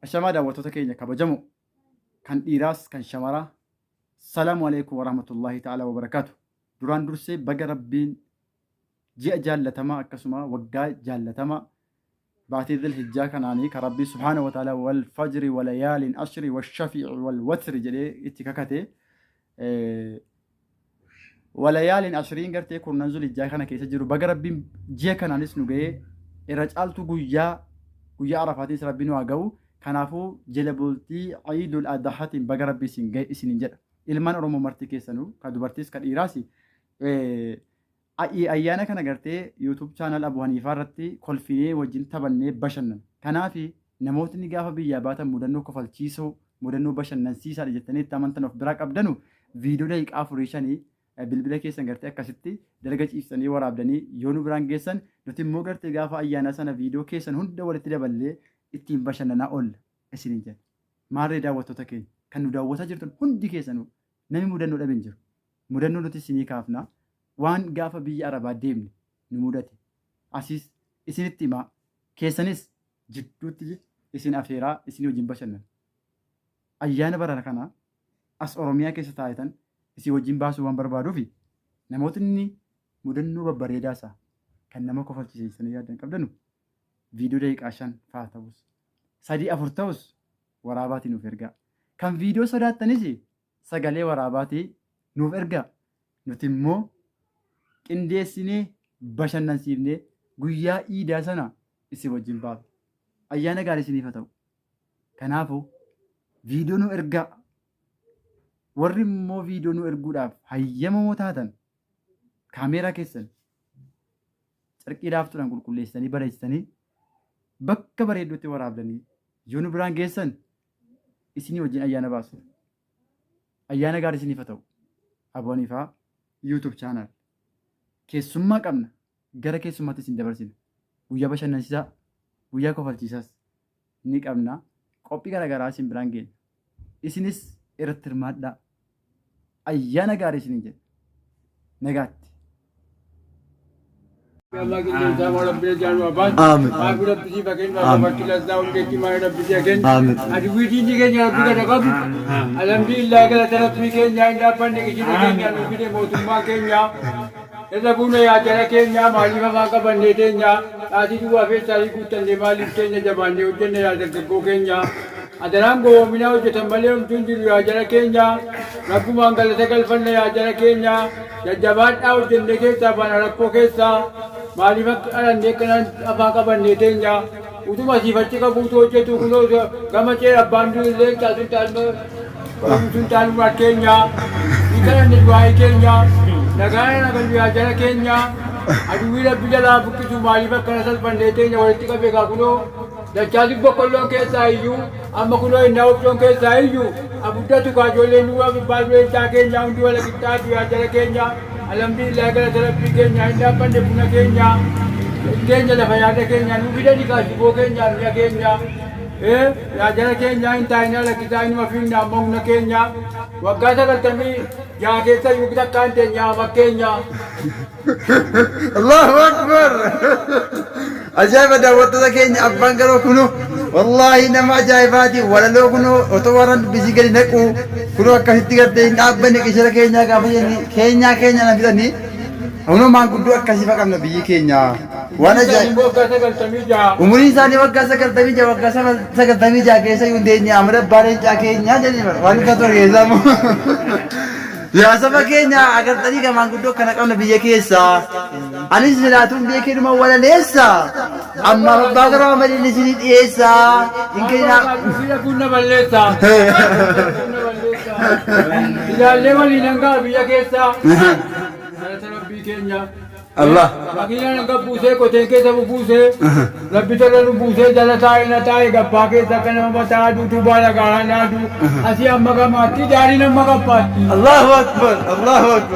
Ashamaa daawwattoota keenya kabajamoo kan dhiiraas kan shamaraa salaamu alaikum warahmatullahi ta'ala wabarakaatu. Duraan dursee baga rabbiin ji'a jaallatamaa akkasuma waggaa jaallatamaa baatii dhil hijjaa kanaanii kan rabbii subhaanahu wa ta'ala wal fajri wal layaalin ashri wal shafi'i wal watri jedhee itti kakate wal layaalin ashriin gartee kurnan dhul hijjaa kana keessa jiru baga rabbiin ji'a kanaanis nu ga'ee irra caaltu guyyaa arafaatiis rabbiin waa ga'u. Kanaafuu jala bultii Ciidul Adhaatiin baga rabbii isin ga'e isiniin jedha. Ilmaan Oromoo marti keessanuu kan dubartiis kan dhiiraas ayyaana kana gartee YouTube channel Abu Haniifaa irratti kolfinee wajjin taphannee bashannana. Kanaaf namootni gaafa biyyaa baatan mudannoo kofalchiisoo mudannoo bashannansiisaadha jettanii itti amantan of biraa qabdanu viidiyoo daqiiqaa 4-5 bilbila keessan gartee akkasitti dalga ciibsanii waraabdanii yoo nu biraan geessan nuti immoo gartee gaafa ayyaana sana viidiyoo keessan hunda walitti daballee ittiin bashannanaa oolla isiniin jedha. Maarree daawwattoota keenya kan nu daawwataa jirtan hundi keessanuu namni mudannoo dhabe hin jiru. Mudannoo nuti isinii kaafnaa waan gaafa biyya Arabaa deemne nu mudate asiis isinitti himaa keessanis jidduutti isin afeeraa isinii wajjin bashannana. Ayyaana bara kana as Oromiyaa keessa taa'etan isin wajjin baasuu waan barbaaduufi namootni mudannoo babbareedaasaa kan nama kofalchiisanii yaadan qabdanu viidiyoo daqiiqaa 5 fa'aa ta'us 3-4 ta'us waraabaatii nuuf ergaa. Kan viidiyoo sodaattanis sagalee waraabaatii nuuf ergaa. Nuti immoo qindeessinee bashannansiifnee guyyaa iidaa sana isin wajjin baatu. Ayyaana gaarii isiniif haa ta'u. Kanaafuu viidiyoo nu ergaa. Warri immoo viidiyoo nu erguudhaaf hayyamamoo taatan kaameeraa keessan carqii daaftuudhaan qulqulleessanii bareechitanii bakka bareedduutti waraabdanii yoo nu biraan geessan isinii wajjin ayyaana baasu. Ayyaana gaarii isiniif haa ta'u. Abu Haniifaa YouTube channel keessummaa qabna gara keessummaatti isin dabarsina. Guyyaa bashannansiisaa guyyaa kofalchiisaas ni qabna. Qophii garaagaraa isin biraan geenya. Isinis irratti hirmaadhaa. Ayyaana gaarii isiniin jedha. Nagaatti. Irra buuna yaadara keenya maaliif afaan qabannee teenya dhaatii duwwaa feessaarii guuttanne maaliif keenya jabaannee hojjenne dargaggoo keenya adaraan gowwoomina hojjetan malee homtuun jiru yaadara keenya rabbumaan galata galfanne yaadara keenya jajjabaadhaa hojjenne keessaa baana rakkoo keessaa maaliif akka dhalannee kanaan afaan qabannee teenya utuma asiifachi qabuutu hojjetu kunoo gama ceera abbaan durillee taasisun taaluma keenya ni kadhanne du'aa'ii keenya nagaan nagaan yaadara keenya aduwwii rabbi jalaa buqqisu maaliif akkana salphannee teenya walitti qabee kaa kunoo dachaati boqqolloon keessaa iyyuu amma kunoo innaa obsoon keessaa iyyuu abuddatu kaajoolleen nuwaa baalbeechaa keenya hundi wala qixxaatu yaadara keenya alhamdulillah galata rabbii keenya hin dhaabbanne buna keenya keenya lafa yaada keenya nu fidani kaashiboo keenya mi'a keenya yaadara keenya hin taa'inaa lakkisaa inuma fiinna amma humna keenya waggaa 90 keessa yuu takkaan teenya makkeenya. Allahu Akbar. Ajaa'iba daawwattoota keenya abbaan garoo kunu wallaahi nama ajaa'ibaati walaloo kunu otoo warran bisii gadi naqu kunu akkasitti gartee hin dhaabbanne qishira keenyaa gaafa jenni keenya na fidanii hunoo maanguddoo akkasiifa qabna biyyi keenya waan ajaa'iba umuriin isaanii waggaa 96 waggaa 96 keessa yuun deenya amara bareechaa keenyaa jedhani waan akka ture keessamu yaa saba keenya agartanii ga maanguddoo kana qabna biyya keessa anis jiraatuun biyya keenuma walaleessa amma abbaa garoo amaliin isinii dhiyeessa hin keenyaa kunna balleessa ilaallee waliin hangaa biyya keessa galata rabbii keenya Allah makiinaan hanga buusee qoteen keessa buusee rabbi tola nu buusee jala taa'ee taa'ee gabbaa keessa akka nama mataa aduutu baala gaaraan aduu asii amma gamaatti daariin amma gabbaatti. Allahu Akbar. Allahu Akbar.